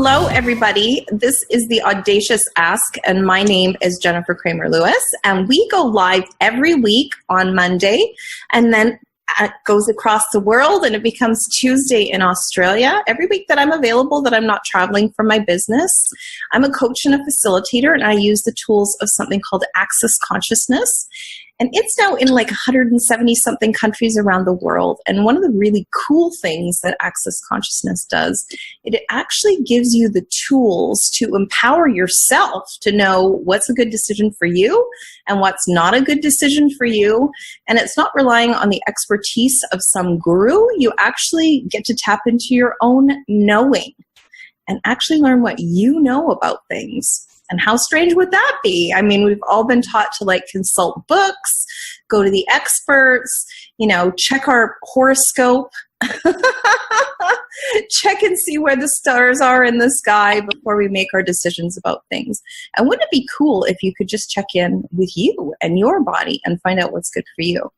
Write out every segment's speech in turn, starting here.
Hello, everybody. This is the Audacious Ask, and my name is Jennifer Cramer Lewis, and we go live every week on Monday, and then it goes across the world, and it becomes Tuesday in Australia. Every week that I'm available, that I'm not traveling for my business, I'm a coach and a facilitator, and I use the tools of something called Access Consciousness. And it's now in like 170 something countries around the world. And one of the really cool things that Access Consciousness does, it actually gives you the tools to empower yourself to know what's a good decision for you and what's not a good decision for you. And it's not relying on the expertise of some guru. You actually get to tap into your own knowing and actually learn what you know about things. And how strange would that be? I mean, we've all been taught to like consult books, go to the experts, check our horoscope, check and see where the stars are in the sky before we make our decisions about things. And wouldn't it be cool if you could just check in with you and your body and find out what's good for you?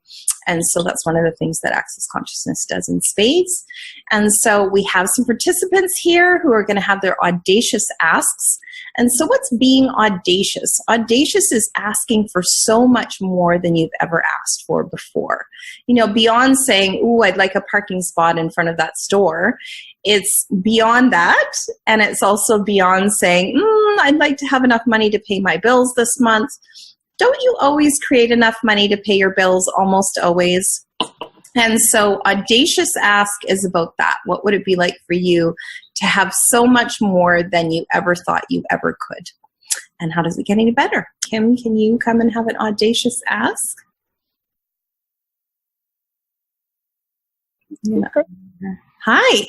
And so that's one of the things that Access Consciousness does in spades. And so we have some participants here who are going to have their audacious asks. And so what's being audacious? Audacious is asking for so much more than you've ever asked for before. Beyond saying, ooh, I'd like a parking spot in front of that store. It's beyond that. And it's also beyond saying, I'd like to have enough money to pay my bills this month. Don't you always create enough money to pay your bills? Almost always. And so audacious ask is about that. What would it be like for you to have so much more than you ever thought you ever could? And how does it get any better? Kim, can you come and have an audacious ask? Yeah. Hi.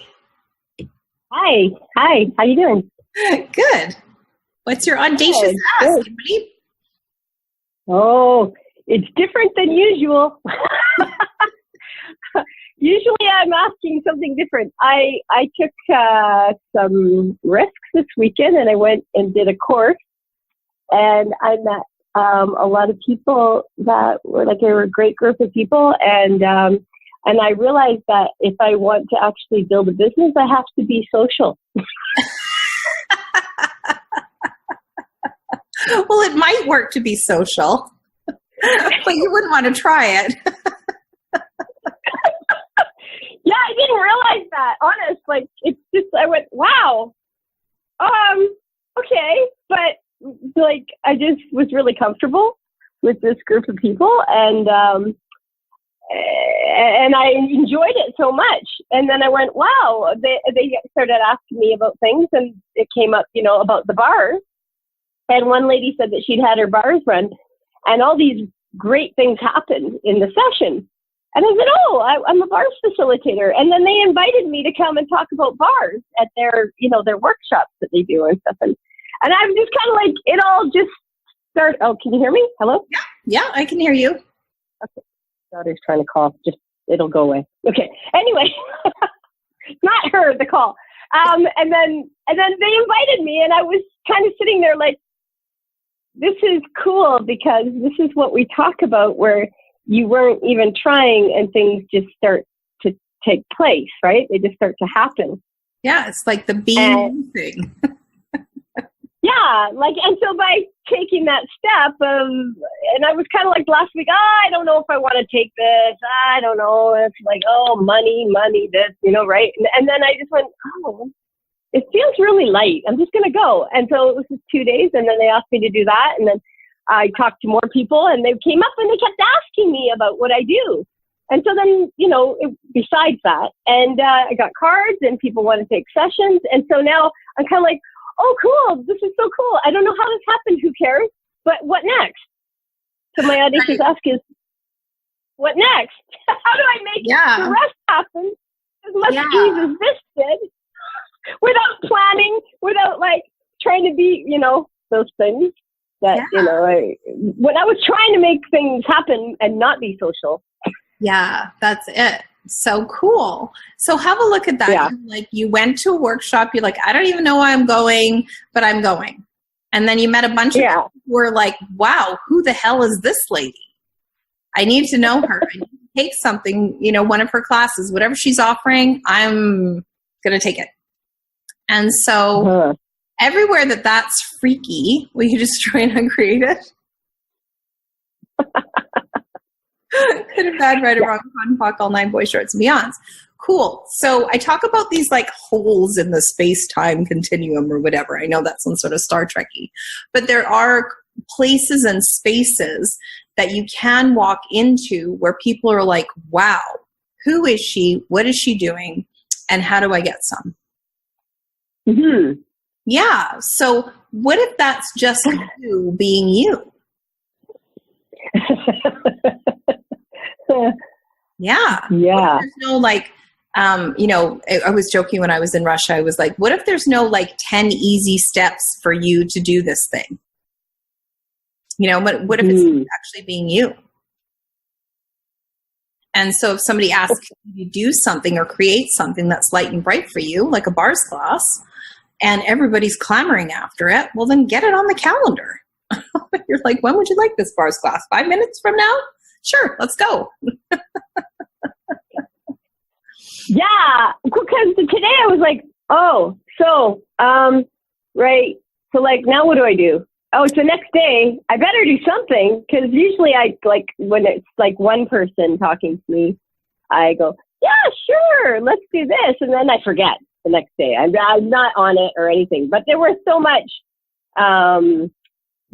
Hi. How you doing? Good. What's your audacious ask? Good. Oh, it's different than usual. Usually I'm asking something different. I took some risks this weekend, and I went and did a course, and I met a lot of people that were they were a great group of people, and I realized that if I want to actually build a business, I have to be social. Well, it might work to be social, but you wouldn't want to try it. Yeah, I didn't realize that. Honest, it's just I went, wow. Okay, but I just was really comfortable with this group of people, and I enjoyed it so much. And then I went, wow. They started asking me about things, and it came up, about the bars. And one lady said that she'd had her bars run, and all these great things happened in the session. And I said, I'm a bars facilitator. And then they invited me to come and talk about bars at their, their workshops that they do and stuff. And I'm just kind of it all just started. Oh, can you hear me? Hello? Yeah, I can hear you. Okay. Daughter's trying to call. It'll go away. Okay. Anyway, not her, the call. And then they invited me, and I was kind of sitting there this is cool, because this is what we talk about, where you weren't even trying and things just start to take place, right? They just start to happen. Yeah, it's like the being thing. Yeah, and so by taking that step and I was kind of last week, I don't know if I want to take this. I don't know. It's money, this, right? And then I just went, it feels really light. I'm just going to go. And so it was just 2 days, and then they asked me to do that. And then I talked to more people, and they came up and they kept asking me about what I do. And so then, besides that, and I got cards, and people want to take sessions. And so now I'm kind of oh, cool. This is so cool. I don't know how this happened. Who cares? But what next? So my audacious ask is, what next? How do I make the rest happen as much ease as this did, without planning, without trying to be, those things that, when I was trying to make things happen and not be social. Yeah, that's it. So cool. So have a look at that. Yeah. You went to a workshop. You're I don't even know why I'm going, but I'm going. And then you met a bunch of people who were wow, who the hell is this lady? I need to know her. I need to take something, one of her classes, whatever she's offering, I'm going to take it. And so everywhere that's freaky, will you destroy and uncreate it? Good and bad, right or wrong, fun, fuck, all nine, boy shorts and beyonds. Cool. So I talk about these like holes in the space-time continuum or whatever. I know that sounds sort of Star Trek-y, but there are places and spaces that you can walk into where people are like, wow, who is she? What is she doing? And how do I get some? Mm-hmm. Yeah. So what if that's just you being you? Yeah. Yeah. There's no like, I was joking when I was in Russia. I was like, what if there's no like 10 easy steps for you to do this thing? What if it's actually being you? And so if somebody asks you to do something or create something that's light and bright for you, like a bars class, and everybody's clamoring after it, well, then get it on the calendar. You're like, when would you like this bars class? 5 minutes from now? Sure, let's go. Yeah, because today I was like, right. So like, now what do I do? Oh, it's the next day. I better do something, because usually I like when it's like one person talking to me, I go, yeah, sure, let's do this. And then I forget the next day. I'm not on it or anything, but there was so much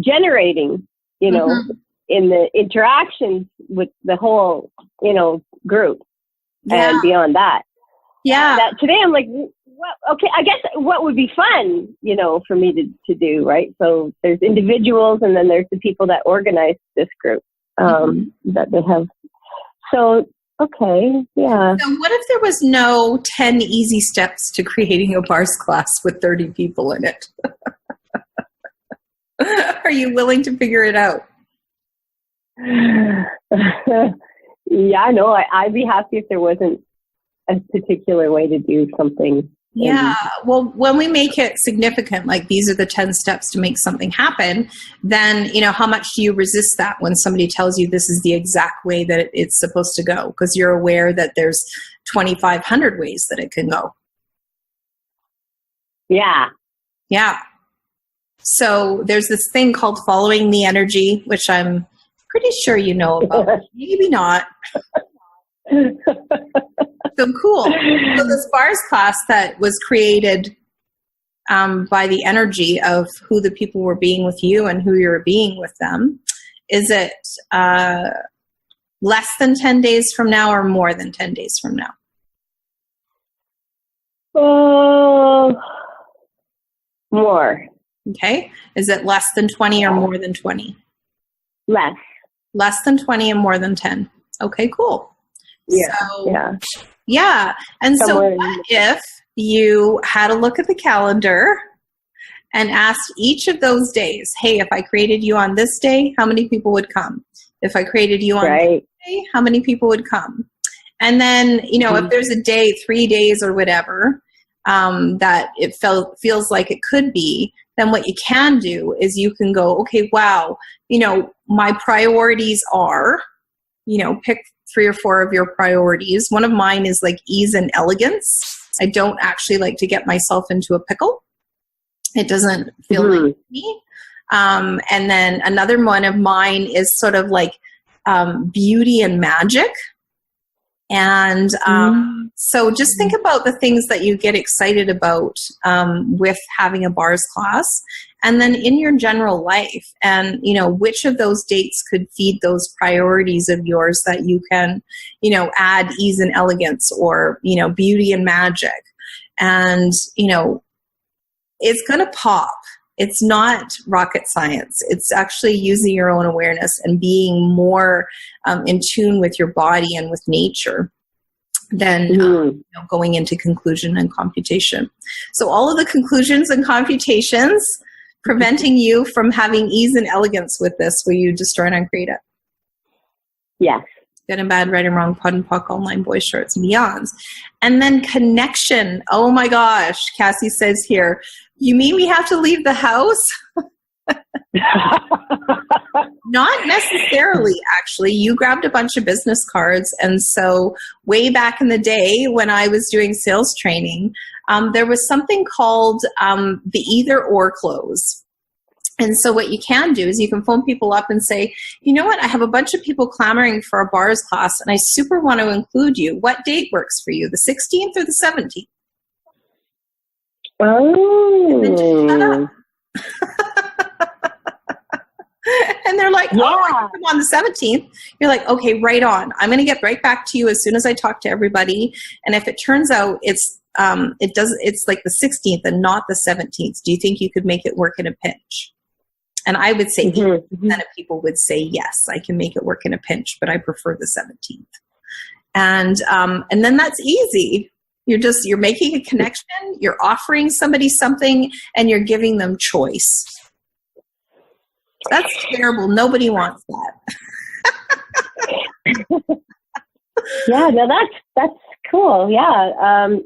generating, in the interactions with the whole, group and beyond that. Yeah. That today I'm like, well, okay, I guess what would be fun, for me to do, right? So there's individuals and then there's the people that organize this group that they have. So, okay, yeah. So what if there was no 10 easy steps to creating a bars class with 30 people in it? Are you willing to figure it out? Yeah, no, I'd be happy if there wasn't a particular way to do something. Yeah. Well, when we make it significant, like these are the 10 steps to make something happen, then, how much do you resist that when somebody tells you this is the exact way that it's supposed to go? Because you're aware that there's 2,500 ways that it can go. Yeah. Yeah. So there's this thing called following the energy, which I'm pretty sure you know about. Maybe not. So cool. So this bars class that was created by the energy of who the people were being with you and who you're being with them, is it less than 10 days from now or more than 10 days from now? More. Okay. Is it less than 20 or more than 20? Less. Less than 20 and more than 10. Okay, cool. Yeah. So, yeah. And somewhere, so what if you had a look at the calendar and asked each of those days, hey, if I created you on this day, how many people would come? If I created you on this day, how many people would come? And then, if there's a day, 3 days or whatever, that it feels like it could be, then what you can do is you can go, okay, wow, my priorities are, pick 3 or 4 of your priorities. One of mine is like ease and elegance. I don't actually like to get myself into a pickle. It doesn't feel like me. And then another one of mine is sort of like beauty and magic. And so just think about the things that you get excited about with having a bars class, and then in your general life, and which of those dates could feed those priorities of yours that you can add ease and elegance, or beauty and magic. And it's going to pop. It's not rocket science. It's actually using your own awareness and being more in tune with your body and with nature than going into conclusion and computation. So all of the conclusions and computations preventing you from having ease and elegance with this, will you destroy and uncreate it? Yes. Good and bad, right and wrong, POD and POC, all nine, boys, shorts, and beyonds. And then connection. Oh my gosh, Cassie says here, you mean we have to leave the house? Not necessarily, actually. You grabbed a bunch of business cards. And so way back in the day when I was doing sales training, there was something called the either or close. And so what you can do is you can phone people up and say, you know what, I have a bunch of people clamoring for a bars class and I super want to include you. What date works for you, the 16th or the 17th? Oh. And then just shut up. And they're like, yeah. oh, I come on the 17th. You're like, okay, right on. I'm going to get right back to you as soon as I talk to everybody. And if it turns out it's like the 16th and not the 17th, do you think you could make it work in a pinch? And I would say 80% of people would say, yes, I can make it work in a pinch, but I prefer the 17th. And then that's easy. You're making a connection, you're offering somebody something, and you're giving them choice. That's terrible. Nobody wants that. Yeah, no, that's cool. Yeah.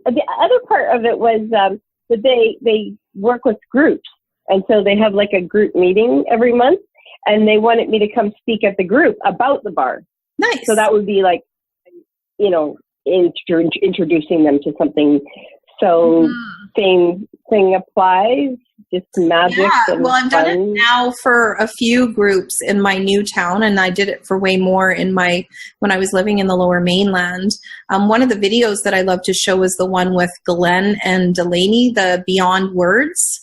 The other part of it was that they work with groups. And so they have like a group meeting every month, and they wanted me to come speak at the group about the bar. Nice. So that would be like, you know, introducing them to something. So same thing applies, just magic. Yeah, well, I've done it now for a few groups in my new town, and I did it for way more when I was living in the Lower Mainland. One of the videos that I love to show is the one with Glenn and Delaney, the Beyond Words.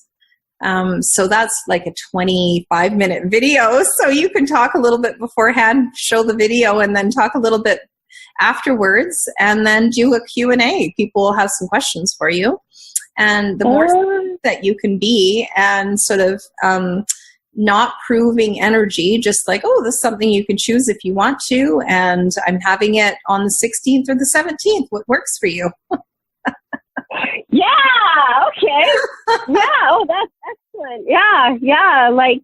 So that's like a 25-minute video. So you can talk a little bit beforehand, show the video, and then talk a little bit afterwards, and then do a Q&A. People will have some questions for you. And the more that you can be and sort of not proving energy, just like, oh, this is something you can choose if you want to, and I'm having it on the 16th or the 17th. What works for you? Yeah, okay. Yeah, oh, that's excellent. Yeah, like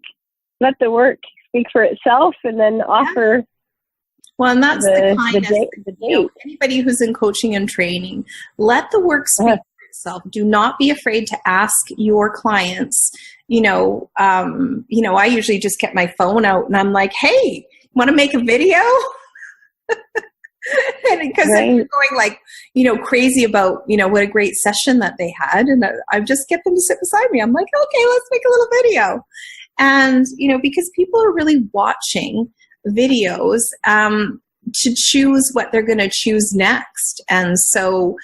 let the work speak for itself and then offer. Well, and that's the kindness. The date. You know, anybody who's in coaching and training, let the work speak for itself. Do not be afraid to ask your clients. I usually just get my phone out and I'm like, hey, want to make a video? And because they're going like, crazy about, what a great session that they had. And I just get them to sit beside me. I'm like, okay, let's make a little video. And, because people are really watching videos to choose what they're going to choose next. And so,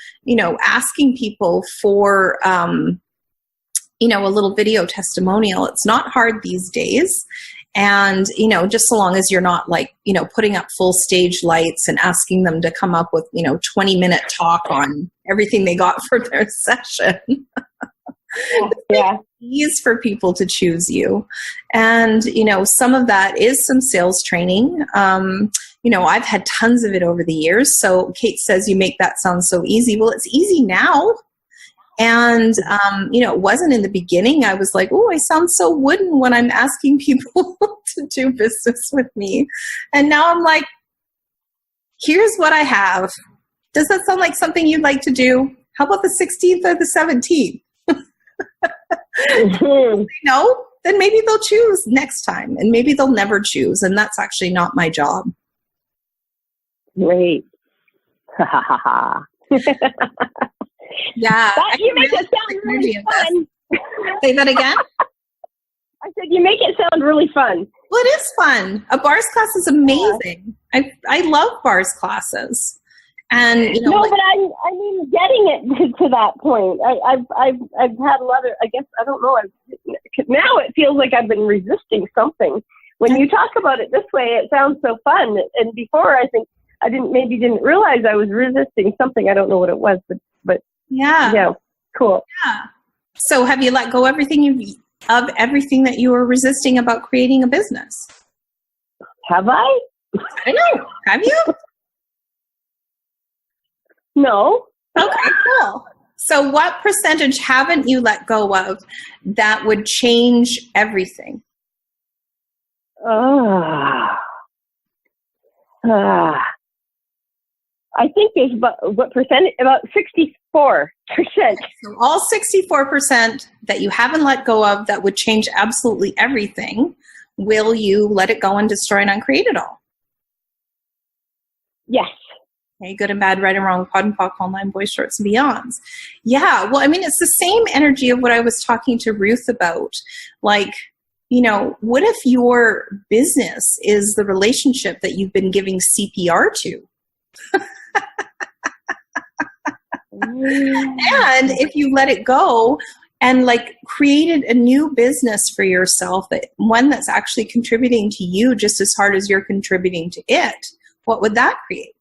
asking people for, a little video testimonial, it's not hard these days. And, just so long as you're not like, putting up full stage lights and asking them to come up with, 20-minute talk on everything they got for their session. Yeah. Ease for people to choose you. And, some of that is some sales training. I've had tons of it over the years. So Kate says you make that sound so easy. Well, it's easy now. And, it wasn't in the beginning. I was like, oh, I sound so wooden when I'm asking people to do business with me. And now I'm like, here's what I have. Does that sound like something you'd like to do? How about the 16th or the 17th? No, then maybe they'll choose next time. And maybe they'll never choose. And that's actually not my job. Great. Ha ha ha ha. Yeah. You make it sound really fun. Say that again? I said, you make it sound really fun. Well, it is fun. A bars class is amazing. I love bars classes. And, but I mean, getting it to that point. I've had a lot of, I guess, I don't know. Now it feels like I've been resisting something. When you talk about it this way, it sounds so fun. And before, I think I didn't realize I was resisting something. I don't know what it was, but yeah, cool. Yeah. So have you let go of everything that you were resisting about creating a business? Have I? I know. Have you? No. Okay, cool. So what percentage haven't you let go of that would change everything? I think there's what percent? About 64%. So all 64% that you haven't let go of that would change absolutely everything, will you let it go and destroy and uncreate it all? Yes. Okay, good and bad, right and wrong, pod and pock, online, boys, shorts, and beyonds. Yeah, well, I mean, it's the same energy of what I was talking to Ruth about. Like, you know, what if your business is the relationship that you've been giving CPR to? And if you let it go and like created a new business for yourself, that one that's actually contributing to you just as hard as you're contributing to it, what would that create?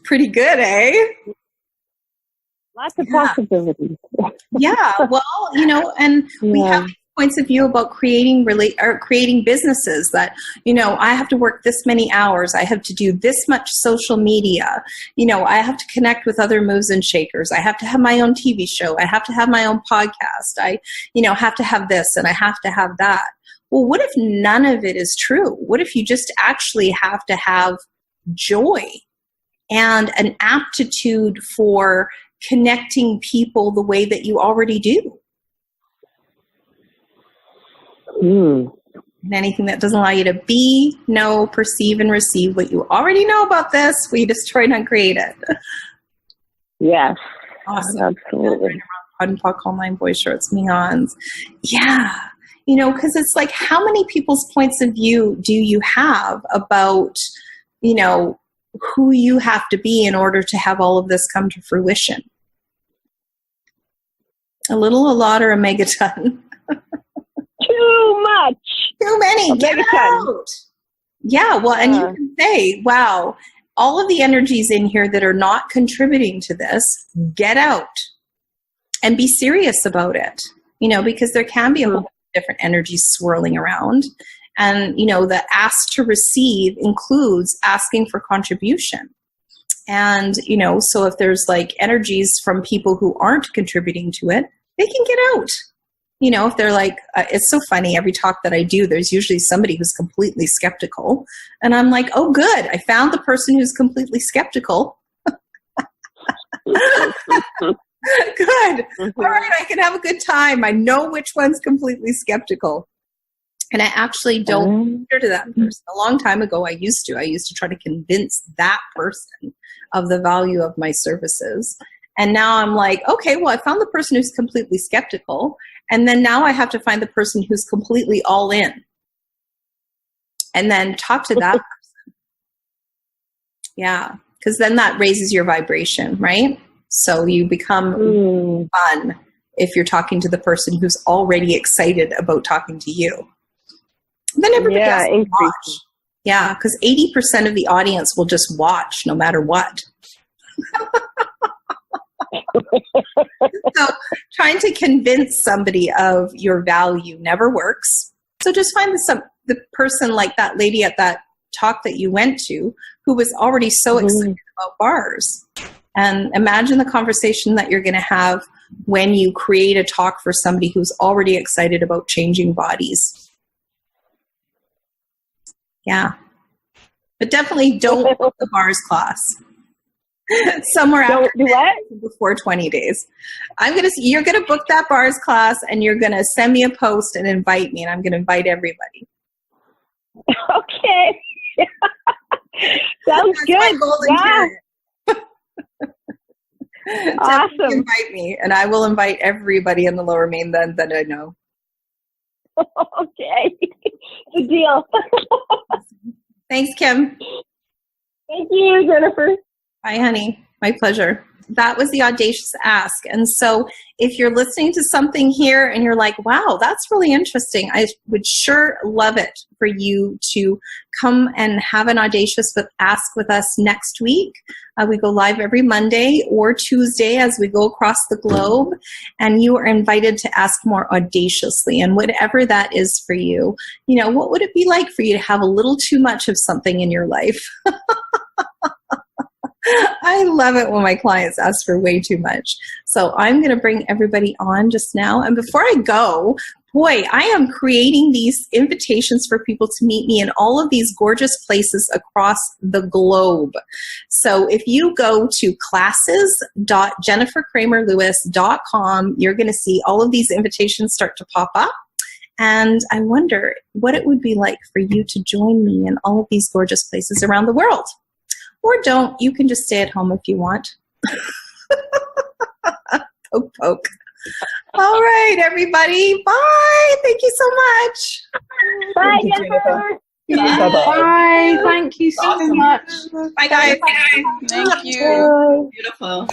Pretty good, eh? Lots of possibilities. Yeah, well, you know, and we have points of view about creating businesses that, you know, I have to work this many hours. I have to do this much social media. You know, I have to connect with other movers and shakers. I have to have my own TV show. I have to have my own podcast. I, you know, have to have this and I have to have that. Well, what if none of it is true? What if you just actually have to have joy and an aptitude for connecting people the way that you already do? And anything that doesn't allow you to be, know, perceive, and receive what you already know about this, we destroy and uncreate it. Yes. Awesome. Absolutely. Pod and pock, online, boys, shorts, beyonds. Yeah. You know, because it's like, how many people's points of view do you have about, you know, who you have to be in order to have all of this come to fruition? A little, a lot, or a megaton? Too much. Too many. Get out. Yeah, well, and you can say, wow, all of the energies in here that are not contributing to this, get out and be serious about it. You know, because there can be a whole different energies swirling around. And, you know, the ask to receive includes asking for contribution. And, you know, so if there's like energies from people who aren't contributing to it, they can get out. You know, if they're like, it's so funny, every talk that I do, there's usually somebody who's completely skeptical. And I'm like, oh, good. I found the person who's completely skeptical. Good. All right, I can have a good time. I know which one's completely skeptical. And I actually don't cater to that person. A long time ago, I used to try to convince that person of the value of my services. And now I'm like, okay, well, I found the person who's completely skeptical. And then now I have to find the person who's completely all in. And then talk to that person. Yeah, because then that raises your vibration, right? So you become fun if you're talking to the person who's already excited about talking to you. Then everybody else will watch. Yeah, because 80% of the audience will just watch no matter what. So trying to convince somebody of your value never works. So just find the person like that lady at that talk that you went to who was already so excited about bars. And imagine the conversation that you're going to have when you create a talk for somebody who's already excited about changing bodies. Yeah. But definitely don't book the bars class. Somewhere after before 20 days. You're going to book that bars class and you're going to send me a post and invite me, and I'm going to invite everybody. Okay. Sounds good. Yeah. Awesome. Invite me, and I will invite everybody in the Lower Main then that I know. Okay. Good deal. Thanks, Kim. Thank you, Jennifer. Bye, honey. My pleasure. That was the audacious ask. And so if you're listening to something here and you're like, wow, that's really interesting, I would sure love it for you to come and have an audacious ask with us next week. We go live every Monday or Tuesday as we go across the globe, and you are invited to ask more audaciously. And whatever that is for you, you know, what would it be like for you to have a little too much of something in your life? I love it when my clients ask for way too much. So I'm going to bring everybody on just now. And before I go, boy, I am creating these invitations for people to meet me in all of these gorgeous places across the globe. So if you go to classes.jennifercramerlewis.com, you're going to see all of these invitations start to pop up. And I wonder what it would be like for you to join me in all of these gorgeous places around the world. Or don't. You can just stay at home if you want. Poke, poke. All right, everybody. Bye. Thank you so much. Bye, Jennifer. Bye. Bye. Thank you so much. Bye, guys. Thank you. Beautiful.